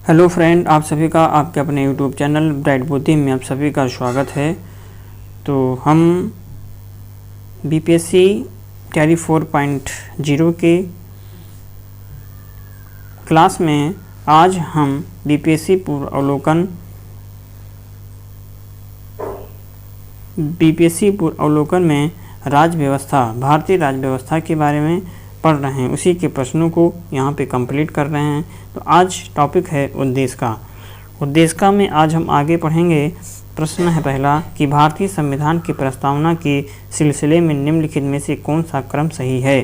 Hello friend, आप सभी का आपके अपने यूट्यूब चैनल ब्राइट बुद्धि में आप सभी का स्वागत है। तो हम बीपीएससी टैली 4.0 के क्लास में आज हम बीपीएससी पूर्व अवलोकन में भारतीय राज्य व्यवस्था के बारे में पढ़ रहे हैं। उसी के प्रश्नों को यहाँ पे कंप्लीट कर रहे हैं। तो आज टॉपिक है उद्देशिका में आज हम आगे पढ़ेंगे। प्रश्न है पहला कि भारतीय संविधान की प्रस्तावना के सिलसिले में निम्नलिखित में से कौन सा क्रम सही है।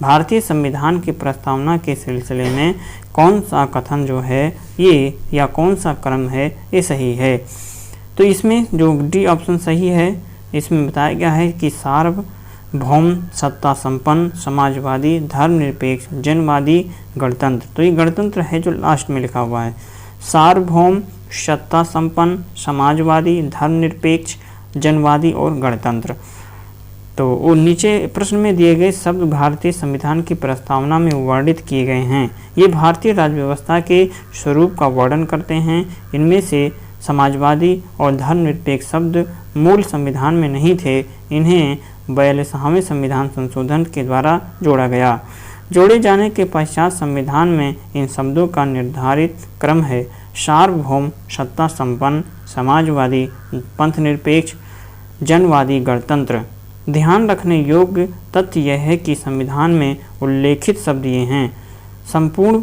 भारतीय संविधान की प्रस्तावना के सिलसिले में कौन सा कथन जो है ये या कौन सा क्रम है ये सही है। तो इसमें जो डी ऑप्शन सही है, इसमें बताया गया है कि सार्वभौम सत्ता संपन्न समाजवादी धर्मनिरपेक्ष जनवादी गणतंत्र। तो ये गणतंत्र है जो लास्ट में लिखा हुआ है, सार्वभौम सत्ता संपन्न समाजवादी धर्मनिरपेक्ष जनवादी और गणतंत्र। तो वो नीचे प्रश्न में दिए गए शब्द भारतीय संविधान की प्रस्तावना में वर्णित किए गए हैं। ये भारतीय राज्य व्यवस्था के स्वरूप का वर्णन करते हैं। इनमें से समाजवादी और धर्मनिरपेक्ष शब्द मूल संविधान में नहीं थे, इन्हें 42वें संविधान संशोधन के द्वारा जोड़ा गया। जोड़े जाने के पश्चात संविधान में इन शब्दों का निर्धारित क्रम है, सार्वभौम सत्ता संपन्न समाजवादी पंथनिरपेक्ष जनवादी गणतंत्र। ध्यान रखने योग्य तथ्य यह है कि संविधान में उल्लेखित शब्द ये हैं, संपूर्ण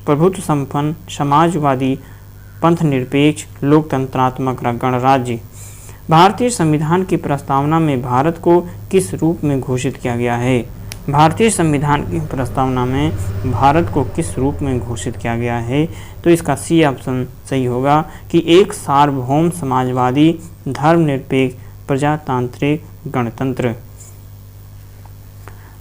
प्रभुत्व संपन्न समाजवादी पंथनिरपेक्ष लोकतंत्रात्मक गणराज्य। भारतीय संविधान की प्रस्तावना में भारत को किस रूप में घोषित किया गया है। भारतीय संविधान की प्रस्तावना में भारत को किस रूप में घोषित किया गया है। तो इसका सी ऑप्शन सही होगा कि एक सार्वभौम समाजवादी धर्मनिरपेक्ष प्रजातांत्रिक गणतंत्र।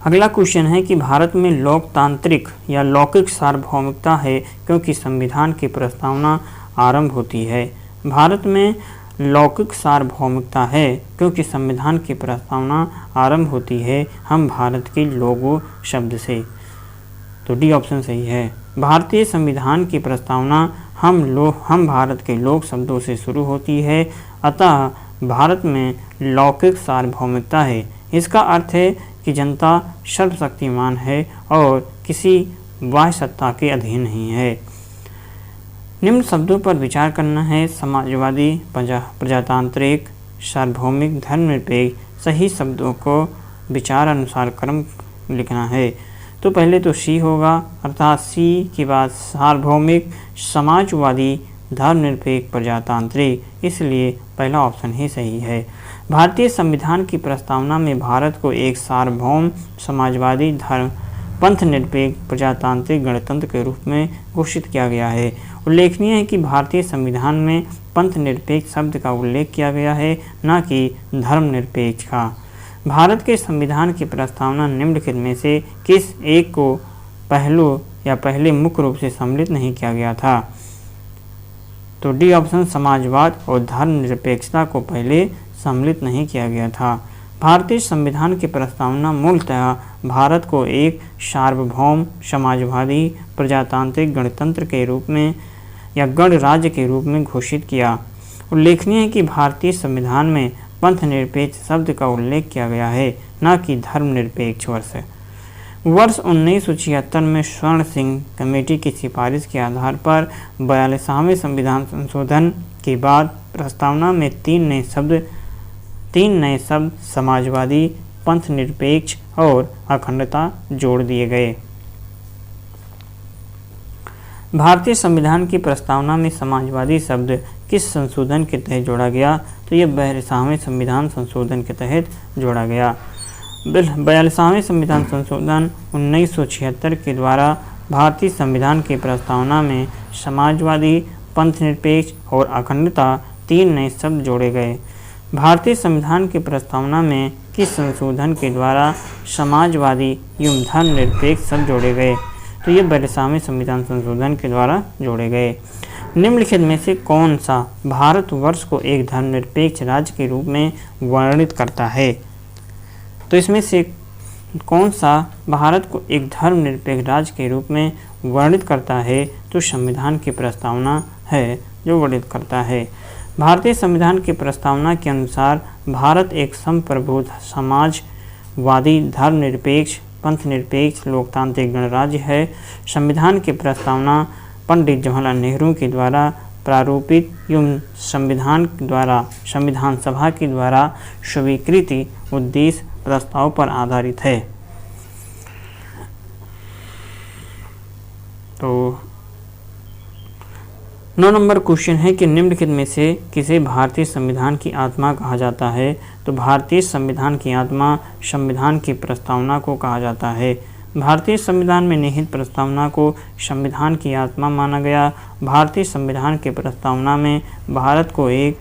अगला क्वेश्चन है कि भारत में लोकतांत्रिक या लौकिक सार्वभौमिकता है क्योंकि संविधान की प्रस्तावना आरंभ होती है। भारत में लौकिक सार्वभौमिकता है क्योंकि संविधान की प्रस्तावना आरंभ होती है हम भारत के लोगों शब्द से। तो डी ऑप्शन सही है। भारतीय संविधान की प्रस्तावना हम भारत के लोग शब्दों से शुरू होती है, अतः भारत में लौकिक सार्वभौमिकता है। इसका अर्थ है कि जनता सर्वशक्तिमान है और किसी बाह्य सत्ता के अधीन नहीं है। निम्न शब्दों पर विचार करना है, समाजवादी प्रजातांत्रिक सार्वभौमिक धर्मनिरपेक्ष। सही शब्दों को विचार अनुसार क्रम लिखना है। तो पहले तो सी होगा, अर्थात सी के बाद सार्वभौमिक समाजवादी धर्मनिरपेक्ष प्रजातांत्रिक, इसलिए पहला ऑप्शन ही सही है। भारतीय संविधान की प्रस्तावना में भारत को एक सार्वभौम समाजवादी धर्म पंथनिरपेक्ष प्रजातांत्रिक गणतंत्र के रूप में घोषित किया गया है। उल्लेखनीय है कि भारतीय संविधान में पंथनिरपेक्ष शब्द का उल्लेख किया गया है, न कि धर्मनिरपेक्ष का। भारत के संविधान की प्रस्तावना निम्नलिखित में से किस एक को पहले मुख्य रूप से सम्मिलित नहीं किया गया था। तो डी ऑप्शन समाजवाद और धर्मनिरपेक्षता को पहले सम्मिलित नहीं किया गया था। भारतीय संविधान की प्रस्तावना मूलतः भारत को एक सार्वभौम समाजवादी प्रजातांत्रिक गणतंत्र के रूप में या गणराज्य के रूप में घोषित किया। उल्लेखनीय है कि भारतीय संविधान में पंथनिरपेक्ष शब्द का उल्लेख किया गया है, न कि धर्मनिरपेक्ष। वर्ष 1976 में स्वर्ण सिंह कमेटी की सिफारिश के आधार पर 42वें संविधान संशोधन के बाद प्रस्तावना में तीन नए शब्द समाजवादी पंथनिरपेक्ष और अखंडता जोड़ दिए गए। भारतीय संविधान की प्रस्तावना में समाजवादी शब्द किस संशोधन के तहत जोड़ा गया। तो ये 42वें संविधान संशोधन के तहत जोड़ा गया। 42वें संविधान संशोधन 1976 के द्वारा भारतीय संविधान की प्रस्तावना में समाजवादी पंथनिरपेक्ष और अखंडता तीन नए शब्द जोड़े गए। भारतीय संविधान की प्रस्तावना में किस संशोधन के द्वारा समाजवादी एवं धर्मनिरपेक्ष शब्द जोड़े गए। तो ये 42वें संविधान संशोधन के द्वारा जोड़े गए। निम्नलिखित में से कौन सा भारतवर्ष को एक धर्मनिरपेक्ष राज्य के रूप में वर्णित करता है। तो इसमें से कौन सा भारत को एक धर्मनिरपेक्ष राज्य के रूप में वर्णित करता है? तो संविधान की प्रस्तावना है जो वर्णित करता है। भारतीय संविधान की प्रस्तावना के अनुसार भारत एक संप्रभु समाजवादी धर्मनिरपेक्ष पंथनिरपेक्ष लोकतांत्रिक गणराज्य है। संविधान की प्रस्तावना पंडित जवाहरलाल नेहरू के द्वारा प्रारूपित एवं संविधान सभा के द्वारा स्वीकृति उद्देश्य प्रस्ताव पर आधारित है। तो 9 नंबर क्वेश्चन है कि निम्नलिखित में से किसे भारतीय संविधान की आत्मा कहा जाता है? तो भारतीय संविधान की आत्मा संविधान की प्रस्तावना को कहा जाता है। भारतीय संविधान में निहित प्रस्तावना को संविधान की आत्मा माना गया। भारतीय संविधान की प्रस्तावना में भारत को एक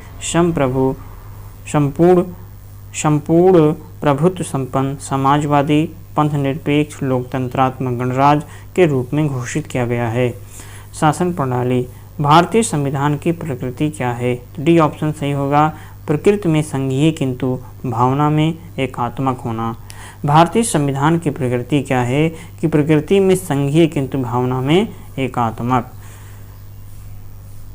संपूर्ण प्रभुत्व संपन्न समाजवादी पंथनिरपेक्ष लोकतंत्रात्मक गणराज्य के रूप में घोषित किया गया है। शासन प्रणाली। भारतीय संविधान की प्रकृति क्या है? डी ऑप्शन सही होगा। प्रकृति में संघीय किंतु भावना में एकात्मक होना। भारतीय संविधान की प्रकृति क्या है? कि प्रकृति में संघीय किंतु भावना में एकात्मक।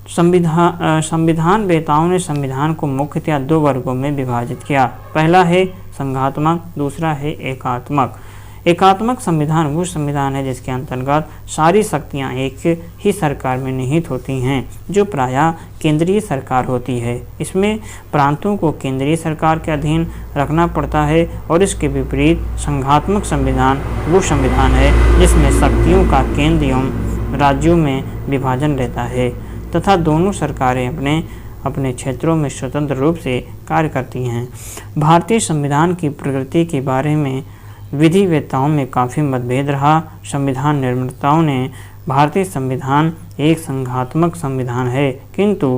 संविधान वेताओं ने संविधान को मुख्यतः 2 वर्गों में विभाजित किया। पहला है संघात्मक, दूसरा है एकात्मक। एकात्मक संविधान वो संविधान है जिसके अंतर्गत सारी शक्तियां एक ही सरकार में निहित होती हैं, जो प्रायः केंद्रीय सरकार होती है। इसमें प्रांतों को केंद्रीय सरकार के अधीन रखना पड़ता है और इसके विपरीत संघात्मक संविधान वो संविधान है जिसमें शक्तियों का केंद्र एवं राज्यों में विभाजन रहता है तथा दोनों सरकारें अपने अपने क्षेत्रों में स्वतंत्र रूप से कार्य करती हैं। भारतीय संविधान की प्रकृति के बारे में विधिवेत्ताओं में काफ़ी मतभेद रहा। संविधान निर्माताओं ने भारतीय संविधान एक संघात्मक संविधान है, किंतु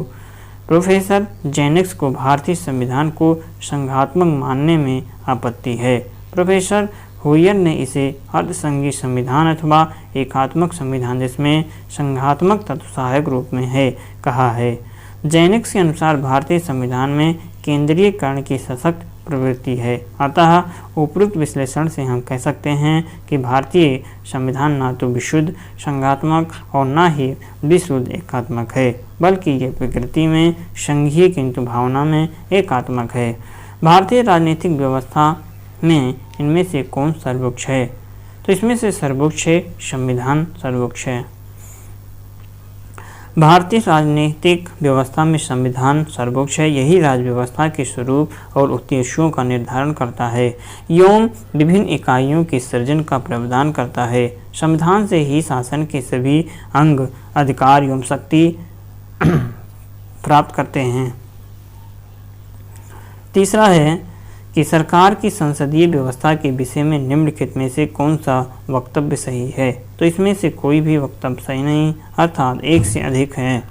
प्रोफेसर जेनिक्स को भारतीय संविधान को संघात्मक मानने में आपत्ति है। प्रोफेसर हुयर ने इसे अर्धसंघीय संविधान अथवा एकात्मक संविधान जिसमें संघात्मक तत्व सहायक रूप में है कहा है। जेनिक्स के अनुसार भारतीय संविधान में केंद्रीयकरण की सशक्त प्रवृत्ति है। अतः उपरोक्त विश्लेषण से हम कह सकते हैं कि भारतीय संविधान न तो विशुद्ध संघात्मक और न ही विशुद्ध एकात्मक है, बल्कि ये प्रकृति में संघीय किंतु भावना में एकात्मक है। भारतीय राजनीतिक व्यवस्था में इनमें से कौन सर्वोच्च है? तो इसमें से सर्वोच्च है संविधान सर्वोच्च है। भारतीय राजनीतिक व्यवस्था में संविधान सर्वोच्च है। यही राज्य व्यवस्था के स्वरूप और उद्देश्यों का निर्धारण करता है एवं विभिन्न इकाइयों के सृजन का प्रावधान करता है। संविधान से ही शासन के सभी अंग अधिकार एवं शक्ति प्राप्त करते हैं। तीसरा है कि सरकार की संसदीय व्यवस्था के विषय में निम्नलिखित में से कौन सा वक्तव्य सही है? तो इसमें से कोई भी वक्तव्य सही नहीं, अर्थात एक से अधिक है।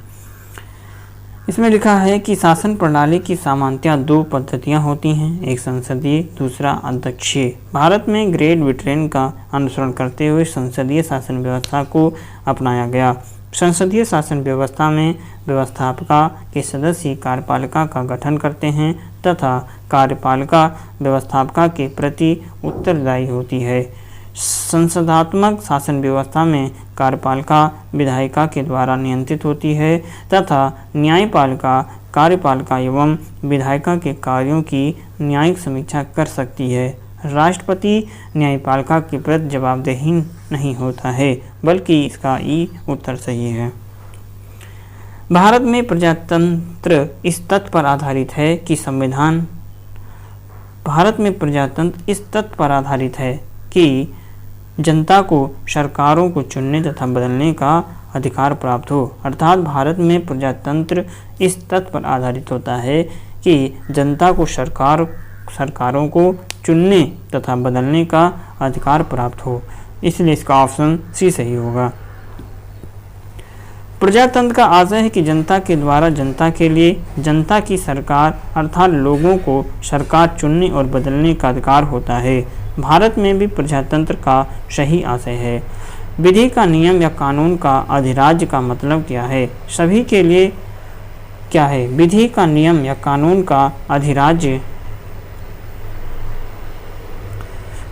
इसमें लिखा है कि शासन प्रणाली की सामान्यतः 2 पद्धतियां होती हैं, एक संसदीय, दूसरा अध्यक्षीय। भारत में ग्रेट ब्रिटेन का अनुसरण करते हुए संसदीय शासन व्यवस्था को अपनाया गया। संसदीय शासन व्यवस्था में व्यवस्थापिका के सदस्य कार्यपालिका का गठन करते हैं तथा कार्यपालिका व्यवस्थापिका के प्रति उत्तरदायी होती है। संसदात्मक शासन व्यवस्था में कार्यपालिका विधायिका के द्वारा नियंत्रित होती है तथा न्यायपालिका कार्यपालिका एवं विधायिका के कार्यों की न्यायिक समीक्षा कर सकती है। राष्ट्रपति न्यायपालिका के प्रति जवाबदेही नहीं होता है, बल्कि इसका उत्तर सही है। भारत में प्रजातंत्र इस तथ्य पर आधारित है कि जनता को सरकारों को चुनने तथा बदलने का अधिकार प्राप्त हो। अर्थात भारत में प्रजातंत्र इस तथ्य पर आधारित होता है कि जनता को सरकारों को चुनने तथा बदलने का अधिकार प्राप्त हो। इसलिए इसका ऑप्शन सी सही होगा। प्रजातंत्र का आशय है कि जनता के द्वारा जनता के लिए जनता की सरकार अर्थात लोगों को सरकार चुनने और बदलने का अधिकार होता है। भारत में भी प्रजातंत्र का सही आशय है। विधि का नियम या कानून का अधिराज्य का मतलब क्या है? सभी के लिए क्या है? विधि का नियम या कानून का अधिराज्य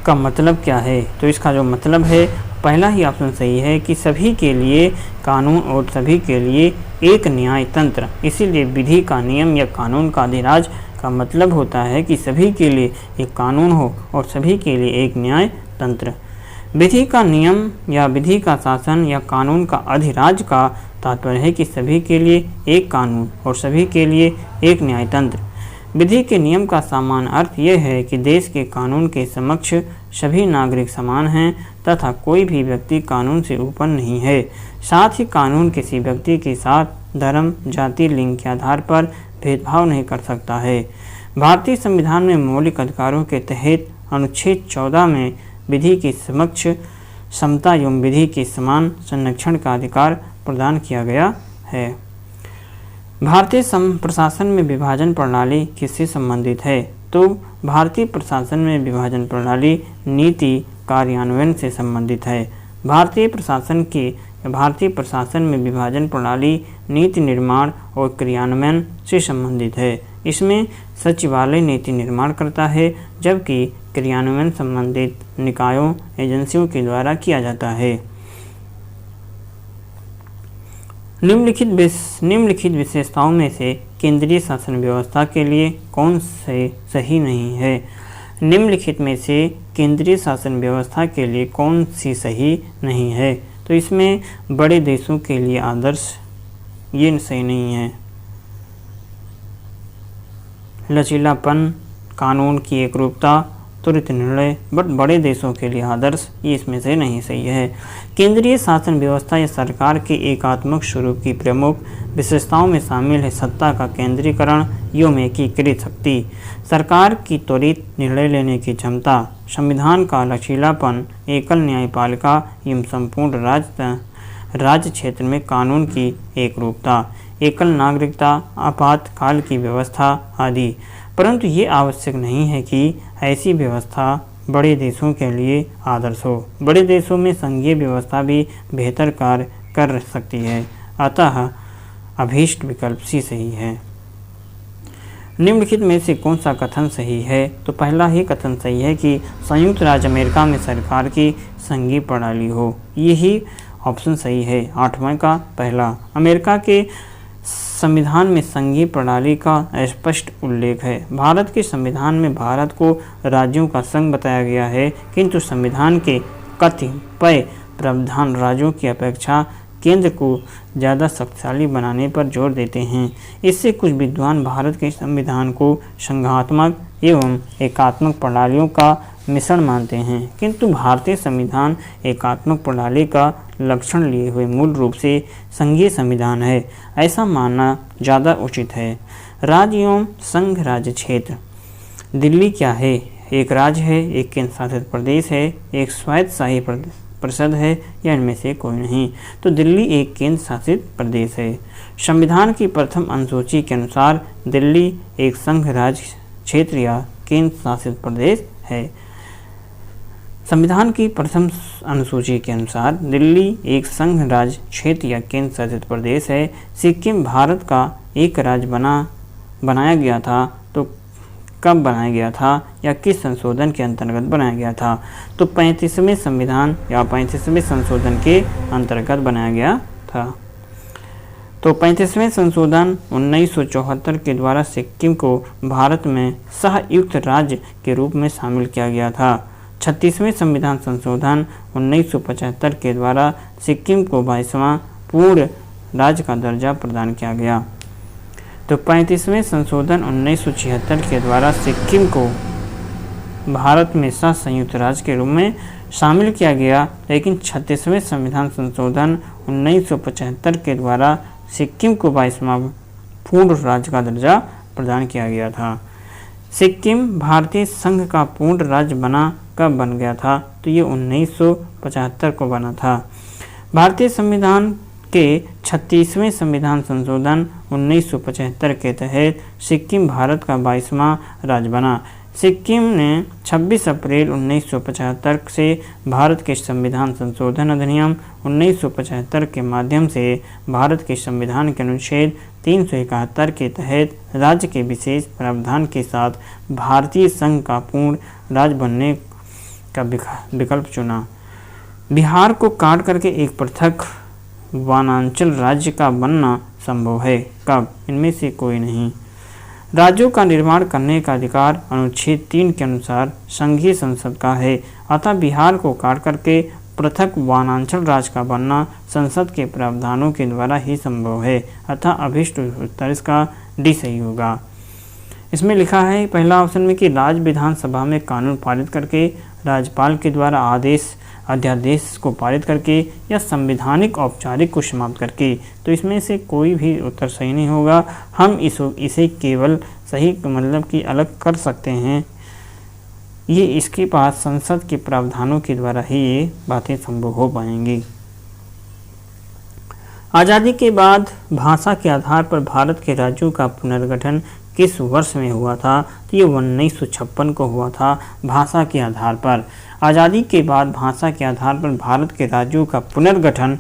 का मतलब क्या है? तो इसका जो मतलब है, पहला ही ऑप्शन सही है कि सभी के लिए कानून और सभी के लिए एक न्याय तंत्र। इसीलिए विधि का नियम या कानून का अधिराज का मतलब होता है कि सभी के लिए एक कानून हो और सभी के लिए एक न्याय तंत्र। विधि का नियम या विधि का शासन या कानून का अधिराज का तात्पर्य है कि सभी के लिए एक कानून और सभी के लिए एक न्याय तंत्र। विधि के नियम का सामान्य अर्थ यह है कि देश के कानून के समक्ष सभी नागरिक समान हैं तथा कोई भी व्यक्ति कानून से ऊपर नहीं है। साथ ही कानून किसी व्यक्ति के साथ धर्म, जाति, लिंग के आधार पर भेदभाव नहीं कर सकता है। भारतीय संविधान में मौलिक अधिकारों के तहत अनुच्छेद 14 में विधि के समक्ष समता एवं विधि के समान संरक्षण का अधिकार प्रदान किया गया है। भारतीय प्रशासन में विभाजन प्रणाली किससे संबंधित है? तो भारतीय प्रशासन में विभाजन प्रणाली नीति कार्यान्वयन से संबंधित है। भारतीय प्रशासन में विभाजन प्रणाली नीति निर्माण और क्रियान्वयन से संबंधित है। इसमें सचिवालय नीति निर्माण करता है, जबकि क्रियान्वयन संबंधित निकायों एजेंसियों के द्वारा किया जाता है। निम्नलिखित विशेषताओं में से केंद्रीय शासन व्यवस्था के लिए कौन से सही नहीं है? निम्नलिखित में से केंद्रीय शासन व्यवस्था के लिए कौन सी सही नहीं है? तो इसमें बड़े देशों के लिए आदर्श ये सही नहीं है। लचीलापन, कानून की एकरूपता, त्वरित निर्णय, बड़े देशों के लिए आदर्श ये इसमें से नहीं सही है। केंद्रीय शासन व्यवस्था या सरकार के एकात्मक स्वरूप की प्रमुख विशेषताओं में शामिल है सत्ता का केंद्रीकरण एवं एकीकृत शक्ति, सरकार की त्वरित निर्णय लेने की क्षमता, संविधान का लचीलापन, एकल न्यायपालिका एवं संपूर्ण राज्य क्षेत्र में कानून की एकरूपता, एकल नागरिकता, आपातकाल की व्यवस्था आदि। परंतु ये आवश्यक नहीं है कि ऐसी व्यवस्था बड़े देशों के लिए आदर्श हो। बड़े देशों में संघीय व्यवस्था भी बेहतर कार्य कर सकती है। अतः अभीष्ट विकल्प सी सही है। निम्नलिखित में से कौन सा कथन सही है? तो पहला ही कथन सही है कि संयुक्त राज्य अमेरिका में सरकार की संघीय प्रणाली हो। यही ऑप्शन सही है, 8वां का पहला। अमेरिका के संविधान में संघीय प्रणाली का स्पष्ट उल्लेख है। भारत के संविधान में भारत को राज्यों का संघ बताया गया है, किंतु संविधान के कतिपय प्रावधान राज्यों की अपेक्षा केंद्र को ज़्यादा शक्तिशाली बनाने पर जोर देते हैं। इससे कुछ विद्वान भारत के संविधान को संघात्मक एवं एकात्मक प्रणालियों का मिश्रण मानते हैं, किंतु भारतीय संविधान एकात्मक प्रणाली का लक्षण लिए हुए मूल रूप से संघीय संविधान है। ऐसा मानना ज़्यादा उचित है। राज्य एवं संघ राज्य क्षेत्र। दिल्ली क्या है? एक राज्य है, एक केंद्र शासित प्रदेश है, एक स्वायत्तशासी परिषद है या इनमें से कोई नहीं? तो दिल्ली एक केंद्र शासित प्रदेश है। संविधान की प्रथम अनुसूची के अनुसार दिल्ली एक संघ राज्य क्षेत्र या केंद्र शासित प्रदेश है। संविधान की प्रथम अनुसूची के अनुसार दिल्ली एक संघ राज्य क्षेत्र या केंद्र शासित प्रदेश है। सिक्किम भारत का एक राज्य बनाया गया था, तो कब बनाया गया था या किस संशोधन के अंतर्गत बनाया गया था? तो 35वें संविधान या 35वें संशोधन के अंतर्गत बनाया गया था। तो 35वें संशोधन 1974 के द्वारा सिक्किम को भारत में सहयुक्त राज्य के रूप में शामिल किया गया था। 36वें संविधान संशोधन 1975 के द्वारा सिक्किम को 22वां पूर्ण राज्य का दर्जा प्रदान किया गया। तो 35वें संशोधन 1976 के द्वारा सिक्किम को भारत में संयुक्त राज्य के रूप में शामिल किया गया, लेकिन 36वें संविधान संशोधन 1975 के द्वारा सिक्किम को 22वां पूर्ण राज्य का दर्जा प्रदान किया गया था। सिक्किम भारतीय संघ का पूर्ण राज्य कब बन गया था? तो ये 1975 को बना था। भारतीय संविधान के 36वें संविधान संशोधन 1975 के तहत सिक्किम भारत का 22वां राज्य बना। सिक्किम ने 26 अप्रैल 1975 से भारत के संविधान संशोधन अधिनियम 1975 के माध्यम से भारत के संविधान के अनुच्छेद 371 के तहत राज्य के विशेष प्रावधान के साथ भारतीय संघ का पूर्ण राज्य बनने का विकल्प चुना। बिहार को काट करके एक पृथक वनांचल राज्य का बनना संभव है। कब? इनमें से कोई नहीं। राज्यों का निर्माण करने का अधिकार अनुच्छेद 3 के अनुसार संघीय संसद का है, अतः बिहार को काट करके पृथक वनांचल राज्य का बनना संसद के प्रावधानों के द्वारा ही संभव है, अतः अभिष्ट उत्तर इसका डी सही होगा। इसमें लिखा है पहला ऑप्शन में कि राज्य विधानसभा में कानून पारित करके, राज्यपाल के द्वारा अध्यादेश को पारित करके या संवैधानिक औपचारिक को समाप्त करके। तो इसमें से कोई भी उत्तर सही नहीं होगा। हम इसे केवल सही मतलब कि अलग कर सकते हैं, ये इसके पास संसद के प्रावधानों के द्वारा ही ये बातें संभव हो पाएंगी। आज़ादी के बाद भाषा के आधार पर भारत के राज्यों का पुनर्गठन किस वर्ष में हुआ था? तो ये 1956 को हुआ था। भाषा के आधार पर आज़ादी के बाद भाषा के आधार पर भारत के राज्यों का पुनर्गठन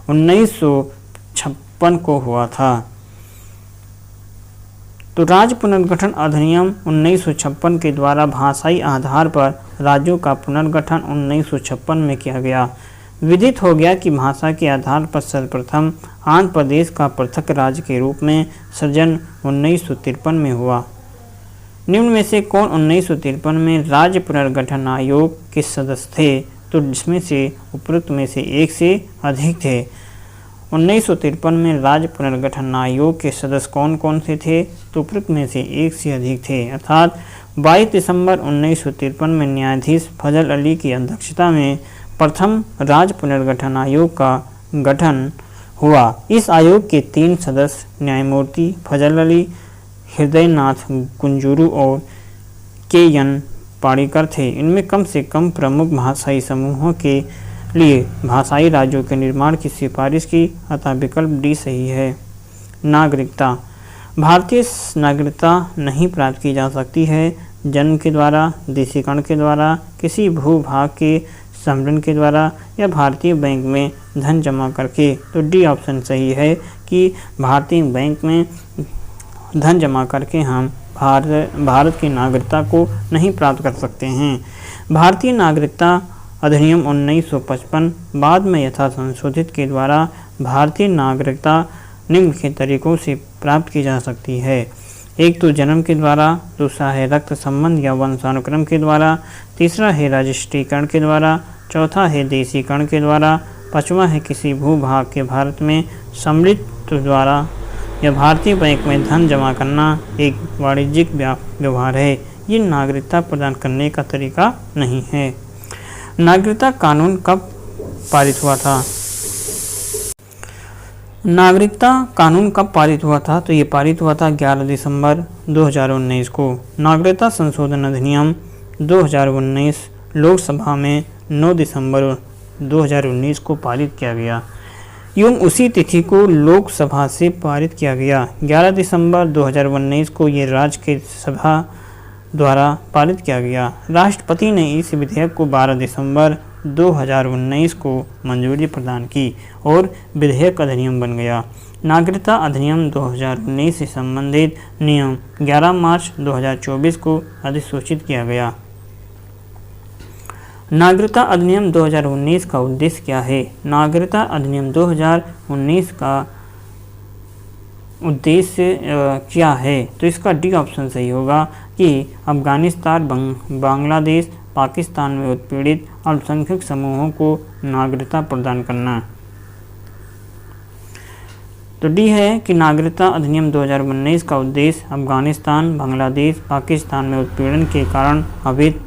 1956 को हुआ था। तो राज्य पुनर्गठन अधिनियम 1956 के द्वारा भाषाई आधार पर राज्यों का पुनर्गठन 1956 में किया गया। विदित हो गया कि भाषा के आधार पर सर्वप्रथम आंध्र प्रदेश का पृथक राज्य के रूप में सृजन 1953 में हुआ। निम्न में से कौन 1953 में राज्य पुनर्गठन आयोग के सदस्य थे? तो जिसमें से उपरोक्त में से एक से अधिक थे। 1953 में राज्य पुनर्गठन आयोग के सदस्य कौन कौन से थे? तो उपरोक्त में से एक से अधिक थे, अर्थात 22 दिसंबर 1953 में न्यायाधीश फजल अली की अध्यक्षता में प्रथम राज्य पुनर्गठन आयोग का गठन हुआ। इस आयोग के 3 सदस्य न्यायमूर्ति फजल अली, हृदयनाथ कुंजरू और के.एन. पाणिकर थे। इनमें कम से कम प्रमुख भाषाई समूहों के लिए भाषाई राज्यों के निर्माण की सिफारिश की, अतः विकल्प डी सही है। नागरिकता। भारतीय नागरिकता नहीं प्राप्त की जा सकती है जन्म के द्वारा, देशीकरण के द्वारा, किसी भूभाग के संवरण के द्वारा या भारतीय बैंक में धन जमा करके। तो डी ऑप्शन सही है कि भारतीय बैंक में धन जमा करके हम भारत की नागरिकता को नहीं प्राप्त कर सकते हैं। भारतीय नागरिकता अधिनियम 1955 बाद में यथा संशोधित के द्वारा भारतीय नागरिकता निम्नलिखित तरीकों से प्राप्त की जा सकती है। एक तो जन्म के द्वारा, दूसरा है रक्त संबंध या वंशानुक्रम के द्वारा, तीसरा है रजिस्ट्रीकरण के द्वारा, चौथा है देशीकरण के द्वारा, पांचवा है किसी भूभाग के भारत में सम्मिलित द्वारा या भारतीय बैंक में धन जमा करना एक वाणिज्यिक व्यवहार है। ये नागरिकता प्रदान करने का तरीका नहीं है। नागरिकता कानून कब पारित हुआ था? नागरिकता कानून कब पारित हुआ था? तो ये पारित हुआ था 11 दिसंबर 2019 को। नागरिकता संशोधन अधिनियम 2019 लोकसभा में 9 दिसंबर 2019 को पारित किया गया एवं उसी तिथि को लोकसभा से पारित किया गया। 11 दिसंबर 2019 को ये राज्यसभा द्वारा पारित किया गया। राष्ट्रपति ने इस विधेयक को 12 दिसंबर 2019 को मंजूरी प्रदान की और विधेयक अधिनियम बन गया। नागरिकता अधिनियम 2019 से संबंधित नियम 11 मार्च 2024 को अधिसूचित किया गया। नागरिकता अधिनियम 2019 का उद्देश्य क्या है? नागरिकता अधिनियम 2019 का उद्देश्य क्या है? तो इसका डी ऑप्शन सही होगा कि अफगानिस्तान, बांग्लादेश, पाकिस्तान में उत्पीड़ित अल्पसंख्यक समूहों को नागरिकता प्रदान करना। तो डी है कि नागरिकता अधिनियम 2019 का उद्देश्य अफगानिस्तान, बांग्लादेश, पाकिस्तान में उत्पीड़न के कारण अवैध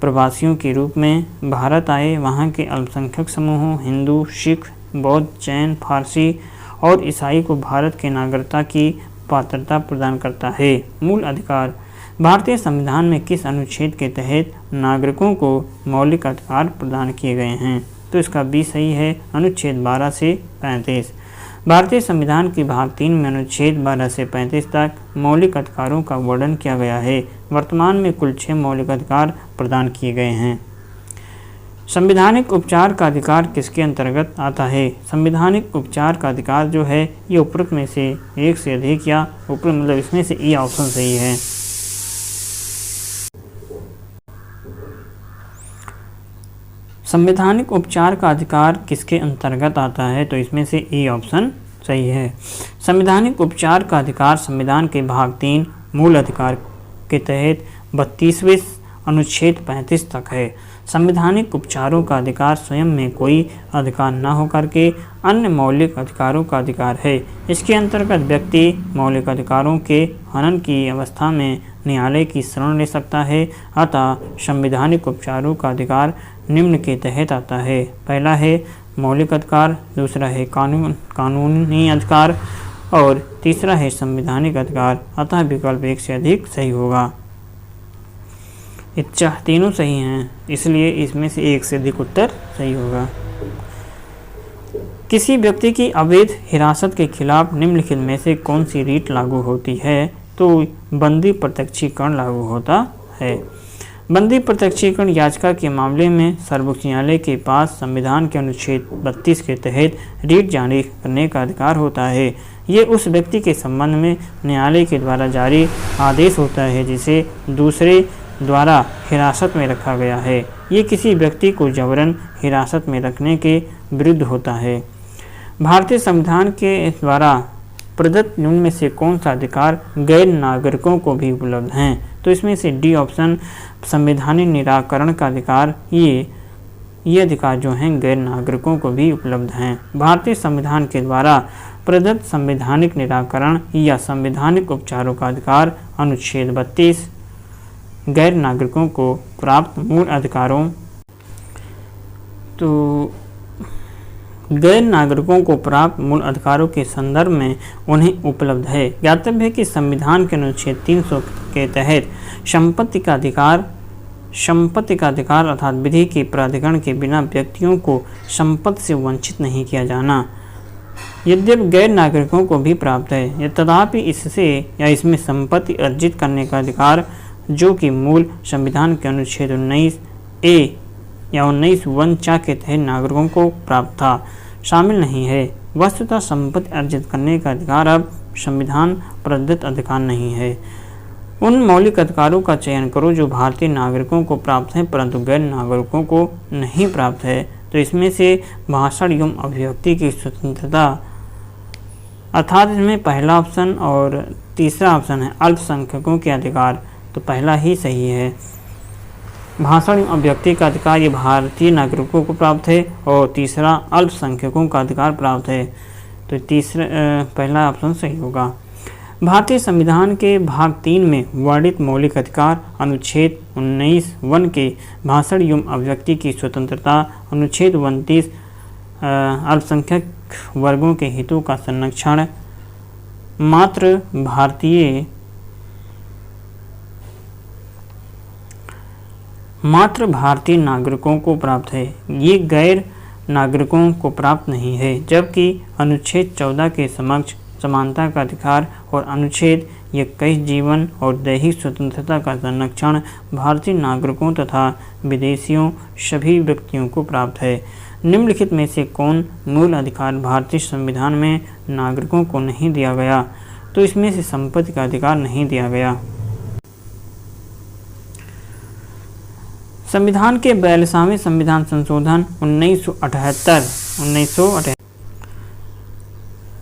प्रवासियों के रूप में भारत आए वहाँ के अल्पसंख्यक समूहों हिंदू, सिख, बौद्ध, जैन, फारसी और ईसाई को भारत के नागरिकता की पात्रता प्रदान करता है। मूल अधिकार। भारतीय संविधान में किस अनुच्छेद के तहत नागरिकों को मौलिक अधिकार प्रदान किए गए हैं? तो इसका बी सही है, अनुच्छेद 12 से 35। भारतीय संविधान के भाग 3 में अनुच्छेद 12 से 35 तक मौलिक अधिकारों का वर्णन किया गया है। वर्तमान में कुल 6 मौलिक अधिकार प्रदान किए गए हैं। संवैधानिक उपचार का अधिकार किसके अंतर्गत आता है? संवैधानिक उपचार का अधिकार जो है ये उपरोक्त में से एक से अधिक या उपरोक्त मतलब इसमें से ई ऑप्शन सही है। संवैधानिक उपचार का अधिकार किसके अंतर्गत आता है? तो इसमें से ए ऑप्शन सही है। संवैधानिक उपचार का अधिकार संविधान के भाग 3 मूल अधिकार के तहत 32वें अनुच्छेद 35 तक है। संवैधानिक उपचारों का अधिकार स्वयं में कोई अधिकार न होकर के अन्य मौलिक अधिकारों का अधिकार है। इसके अंतर्गत व्यक्ति मौलिक अधिकारों के हनन की अवस्था में न्यायालय की शरण ले सकता है। अतः संवैधानिक उपचारों का अधिकार निम्न के तहत आता है। पहला है मौलिक अधिकार, दूसरा है कानूनी अधिकार और तीसरा है संवैधानिक अधिकार। अतः विकल्प 1 से अधिक सही होगा। तीनों सही हैं, इसलिए इसमें से 1 से अधिक उत्तर सही होगा। किसी व्यक्ति की अवैध हिरासत के खिलाफ निम्नलिखित में से कौन सी रीट लागू होती है? तो बंदी प्रत्यक्षीकरण लागू होता है। बंदी प्रत्यक्षीकरण याचिका के मामले में सर्वोच्च न्यायालय के पास संविधान के अनुच्छेद 32 के तहत रीट जारी करने का अधिकार होता है। ये उस व्यक्ति के संबंध में न्यायालय के द्वारा जारी आदेश होता है जिसे दूसरे द्वारा हिरासत में रखा गया है। ये किसी व्यक्ति को जबरन हिरासत में रखने के विरुद्ध होता है। भारतीय संविधान के द्वारा प्रदत्त निम्न में से कौन सा अधिकार गैर नागरिकों को भी उपलब्ध हैं? तो इसमें से डी ऑप्शन संवैधानिक निराकरण का अधिकार, ये अधिकार जो हैं गैर नागरिकों को भी उपलब्ध हैं। भारतीय संविधान के द्वारा प्रदत्त संवैधानिक निराकरण या संवैधानिक उपचारों का अधिकार अनुच्छेद 32 गैर नागरिकों को प्राप्त मूल अधिकारों, तो गैर नागरिकों को प्राप्त मूल अधिकारों के संदर्भ में उन्हें उपलब्ध है। ज्ञातव्य है कि संविधान के अनुच्छेद 300 के तहत संपत्ति का अधिकार अर्थात विधि के प्राधिकरण के बिना व्यक्तियों को संपत्ति से वंचित नहीं किया जाना यद्यपि गैर नागरिकों को भी प्राप्त है, तथापि इसमें संपत्ति अर्जित करने का अधिकार जो कि मूल संविधान के अनुच्छेद 19A या 19(1)(4) के तहत नागरिकों को प्राप्त था, शामिल नहीं है। वस्तुतः संपत्ति अर्जित करने का अधिकार अब संविधान प्रदत्त अधिकार नहीं है। उन मौलिक अधिकारों का चयन करो जो भारतीय नागरिकों को प्राप्त है परंतु गैर नागरिकों को नहीं प्राप्त है। तो इसमें से भाषण एवं अभिव्यक्ति की स्वतंत्रता, अर्थात इसमें पहला ऑप्शन और तीसरा ऑप्शन है अल्पसंख्यकों के अधिकार, तो पहला ही सही है। भाषण एवं अभिव्यक्ति का अधिकार ये भारतीय नागरिकों को प्राप्त है और तीसरा अल्पसंख्यकों का अधिकार प्राप्त है, तो पहला ऑप्शन सही होगा। भारतीय संविधान के भाग 3 में वर्णित मौलिक अधिकार अनुच्छेद 19(1) के भाषण एवं अभिव्यक्ति की स्वतंत्रता, अनुच्छेद 29 अल्पसंख्यक वर्गों के हितों का संरक्षण मात्र भारतीय नागरिकों को प्राप्त है, ये गैर नागरिकों को प्राप्त नहीं है। जबकि अनुच्छेद 14 के समक्ष समानता का अधिकार और अनुच्छेद 21 जीवन और दैहिक स्वतंत्रता का संरक्षण भारतीय नागरिकों तथा विदेशियों सभी व्यक्तियों को प्राप्त है। निम्नलिखित में से कौन मूल अधिकार भारतीय संविधान में नागरिकों को नहीं दिया गया? तो इसमें से संपत्ति का अधिकार नहीं दिया गया। संविधान के 42वें संविधान संशोधन 1978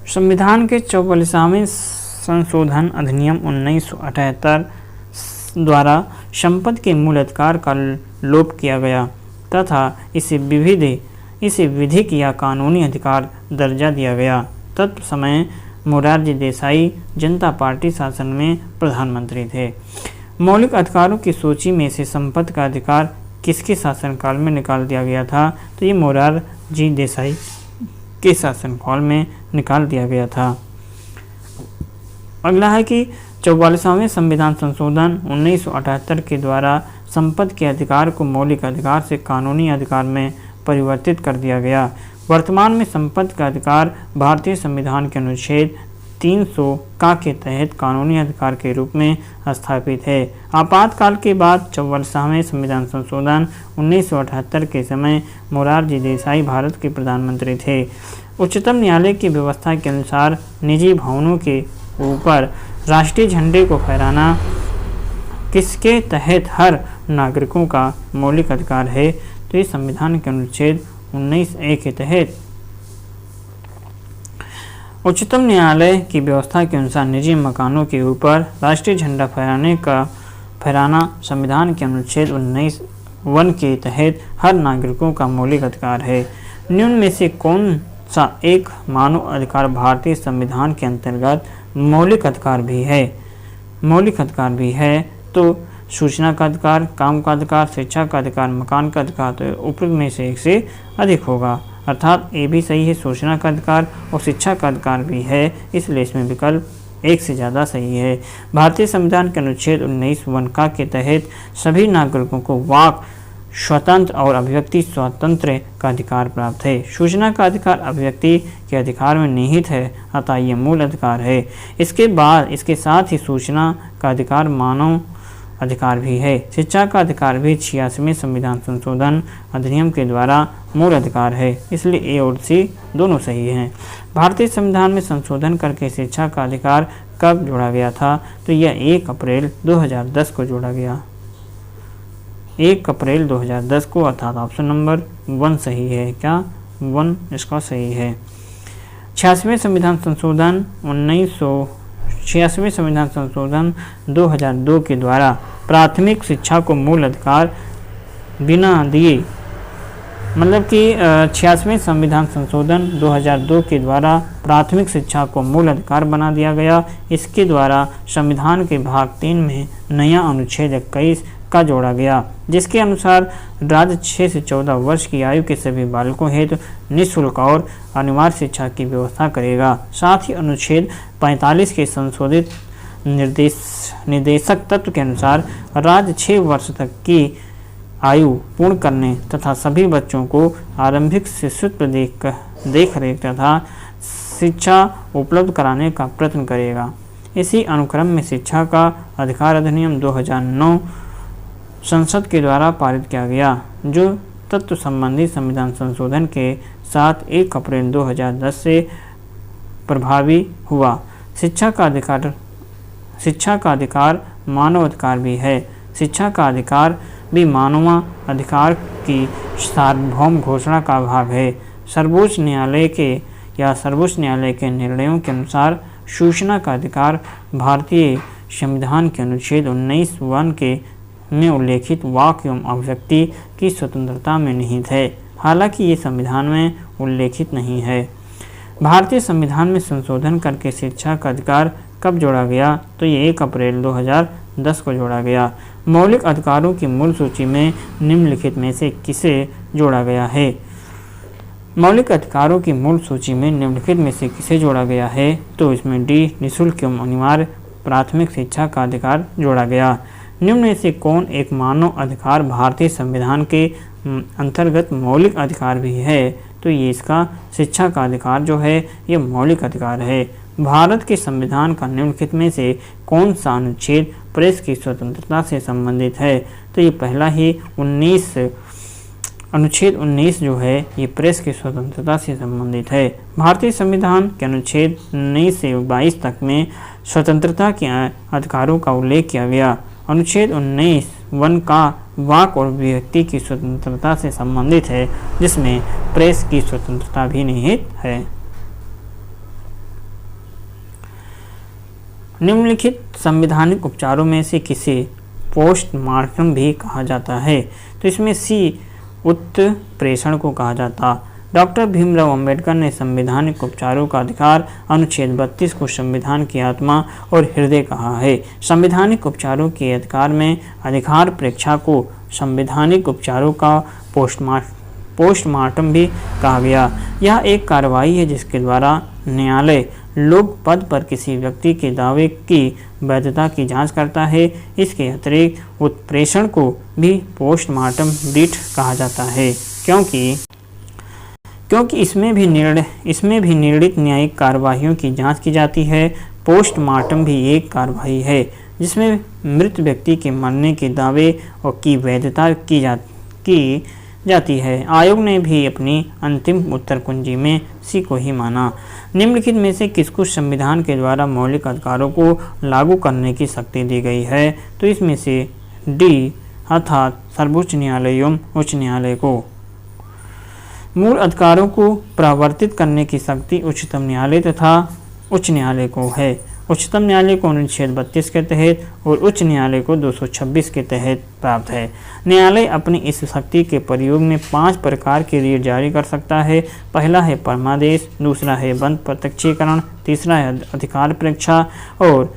संविधान के 44वें संशोधन अधिनियम 1978 द्वारा संपत्ति के मूल अधिकार का लोप किया गया तथा इसे विधिक या कानूनी अधिकार दर्जा दिया गया। तत्समय मोरारजी देसाई जनता पार्टी शासन में प्रधानमंत्री थे। मौलिक अधिकारों की सूची में से संपत्ति का अधिकार किसके शासनकाल में निकाल दिया गया था? तो ये मोरारजी देसाई के शासनकाल में निकाल दिया गया था। अगला है कि 44वें संविधान संशोधन 1978 के द्वारा संपत्ति के अधिकार को मौलिक अधिकार से कानूनी अधिकार में परिवर्तित कर दिया गया। वर्तमान में संपत्ति का अधिकार भारतीय संविधान के अनुच्छेद 300 का के तहत कानूनी अधिकार के रूप में स्थापित है। आपातकाल के बाद 44वें संविधान संशोधन 1978 के समय मोरारजी देसाई भारत के प्रधानमंत्री थे। उच्चतम न्यायालय की व्यवस्था के अनुसार निजी भवनों के ऊपर राष्ट्रीय झंडे को फहराना किसके तहत हर नागरिकों का मौलिक अधिकार है? तो ये संविधान के अनुच्छेद 19A के तहत उच्चतम न्यायालय की व्यवस्था के अनुसार निजी मकानों के ऊपर राष्ट्रीय झंडा फहराना संविधान के अनुच्छेद 19(1) के तहत हर नागरिकों का मौलिक अधिकार है। निम्न में से कौन सा एक मानव अधिकार भारतीय संविधान के अंतर्गत मौलिक अधिकार भी है? तो सूचना का अधिकार, काम का अधिकार, शिक्षा का अधिकार, मकान का अधिकार, तो उपरोक्त में से एक से अधिक होगा। अर्थात ए भी सही है, सूचना का अधिकार और शिक्षा का अधिकार भी है, इसलिए इसमें विकल्प एक से ज़्यादा सही है। भारतीय संविधान के अनुच्छेद 19(1) के तहत सभी नागरिकों को वाक स्वतंत्र और अभिव्यक्ति स्वातंत्र्य का अधिकार प्राप्त है। सूचना का अधिकार अभिव्यक्ति के अधिकार में निहित है, अतः ये मूल अधिकार है। इसके साथ ही सूचना का अधिकार मानव अधिकार भी है। शिक्षा का अधिकार भी 86वें संविधान संशोधन अधिनियम के द्वारा मूल अधिकार है, इसलिए ए और सी दोनों सही हैं। भारतीय संविधान में संशोधन करके शिक्षा का अधिकार कब जोड़ा गया था? तो यह 1 अप्रैल 2010 को जोड़ा गया। 1 अप्रैल 2010 को, अर्थात ऑप्शन नंबर 1 सही है। क्या 1 इसका सही है? 86वें संविधान संशोधन 86वें संविधान संशोधन 2002 के द्वारा प्राथमिक शिक्षा को मूल अधिकार बिना दिए, मतलब कि 86वें संविधान संशोधन 2002 के द्वारा प्राथमिक शिक्षा को मूल अधिकार बना दिया गया। इसके द्वारा संविधान के भाग 3 में नया अनुच्छेद 21 का जोड़ा गया, जिसके अनुसार राज्य 6 से 14 वर्ष की आयु के सभी बालकों हेतु निःशुल्क और अनिवार्य शिक्षा की व्यवस्था करेगा। साथ ही अनुच्छेद 45 के संशोधित निर्देशक तत्व के अनुसार राज्य 6 वर्ष तक की आयु पूर्ण करने तथा सभी बच्चों को आरंभिक शिशुत्व देखरेख तथा शिक्षा उपलब्ध कराने का प्रयत्न करेगा। इसी अनुक्रम में शिक्षा का अधिकार अधिनियम 2009 संसद के द्वारा पारित किया गया, जो तत्व संबंधी संविधान संशोधन के साथ 1 अप्रैल 2010 से प्रभावी हुआ। शिक्षा का अधिकार मानव अधिकार भी है। शिक्षा का अधिकार भी मानव अधिकार की सार्वभौम घोषणा का भाग है। सर्वोच्च न्यायालय के निर्णयों के अनुसार सूचना का अधिकार भारतीय संविधान के अनुच्छेद 19(1) के में उल्लेखित वाक एवं अभिव्यक्ति की स्वतंत्रता में निहित है, हालांकि ये संविधान में उल्लेखित नहीं है। भारतीय संविधान में संशोधन करके शिक्षा का अधिकार कब जोड़ा गया? तो ये 1 अप्रैल 2010 को जोड़ा गया। मौलिक अधिकारों की मूल सूची में निम्नलिखित में से किसे जोड़ा गया है? मौलिक अधिकारों की मूल सूची में निम्नलिखित में से किसे जोड़ा गया है? तो इसमें डी निःशुल्क एवं अनिवार्य प्राथमिक शिक्षा का अधिकार जोड़ा गया। निम्न में से कौन एक मानव अधिकार भारतीय संविधान के अंतर्गत मौलिक अधिकार भी है? तो ये इसका शिक्षा का अधिकार जो है ये मौलिक अधिकार है। भारत के संविधान का निम्नलिखित में से कौन सा अनुच्छेद प्रेस की स्वतंत्रता से संबंधित है? तो ये पहला ही अनुच्छेद 19 जो है ये प्रेस की स्वतंत्रता से संबंधित है। भारतीय संविधान के अनुच्छेद 19 से 22 तक में स्वतंत्रता के अधिकारों का उल्लेख किया गया। अनुच्छेद 19(1) का वाक और अभिव्यक्ति की स्वतंत्रता से संबंधित है, जिसमें प्रेस की स्वतंत्रता भी निहित है। निम्नलिखित संवैधानिक उपचारों में से किसे पोस्टमार्टम भी कहा जाता है? तो इसमें सी उत्प्रेषण को कहा जाता। डॉक्टर भीमराव अंबेडकर ने संवैधानिक उपचारों का अधिकार अनुच्छेद 32 को संविधान की आत्मा और हृदय कहा है। संवैधानिक उपचारों के अधिकार में अधिकार प्रेक्षा को संवैधानिक उपचारों का पोस्टमार्टम भी कहा गया। यह एक कार्रवाई है जिसके द्वारा न्यायालय लोक पद पर किसी व्यक्ति के दावे की वैधता की जांच करता है। इसके अतिरिक्त उत्प्रेषण को भी पोस्टमार्टम डिट कहा जाता है, क्योंकि इसमें भी निर्णित न्यायिक कार्यवाहियों की जांच की जाती है। पोस्टमार्टम भी एक कार्यवाही है जिसमें मृत व्यक्ति के मरने के दावे और की वैधता की जाती है। आयोग ने भी अपनी अंतिम उत्तर कुंजी में सी को ही माना। निम्नलिखित में से किसको संविधान के द्वारा मौलिक अधिकारों को लागू करने की शक्ति दी गई है? तो इसमें से डी अर्थात सर्वोच्च न्यायालय एवं उच्च न्यायालय को। मूल अधिकारों को प्रवर्तित करने की शक्ति उच्चतम न्यायालय तथा उच्च न्यायालय को है। उच्चतम न्यायालय को अनुच्छेद 32 के तहत और उच्च न्यायालय को 226 के तहत प्राप्त है। न्यायालय अपनी इस शक्ति के प्रयोग में 5 प्रकार के रीट जारी कर सकता है। पहला है परमादेश, दूसरा है बंद प्रत्यक्षीकरण, तीसरा है अधिकार परीक्षा और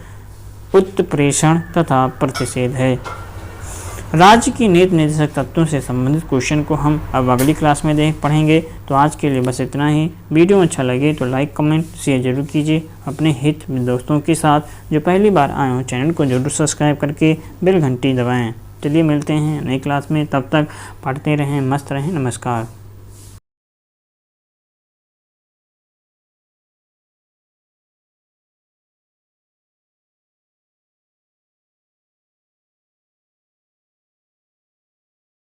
उत्प्रेषण तथा प्रतिषेध है। राज्य की नीति निर्देशक तत्वों से संबंधित क्वेश्चन को हम अब अगली क्लास में पढ़ेंगे। तो आज के लिए बस इतना ही। वीडियो अच्छा लगे तो लाइक कमेंट शेयर जरूर कीजिए अपने हित दोस्तों के साथ। जो पहली बार आए हो चैनल को जरूर सब्सक्राइब करके बेल घंटी दबाएं। चलिए मिलते हैं नई क्लास में, तब तक पढ़ते रहें, मस्त रहें। नमस्कार।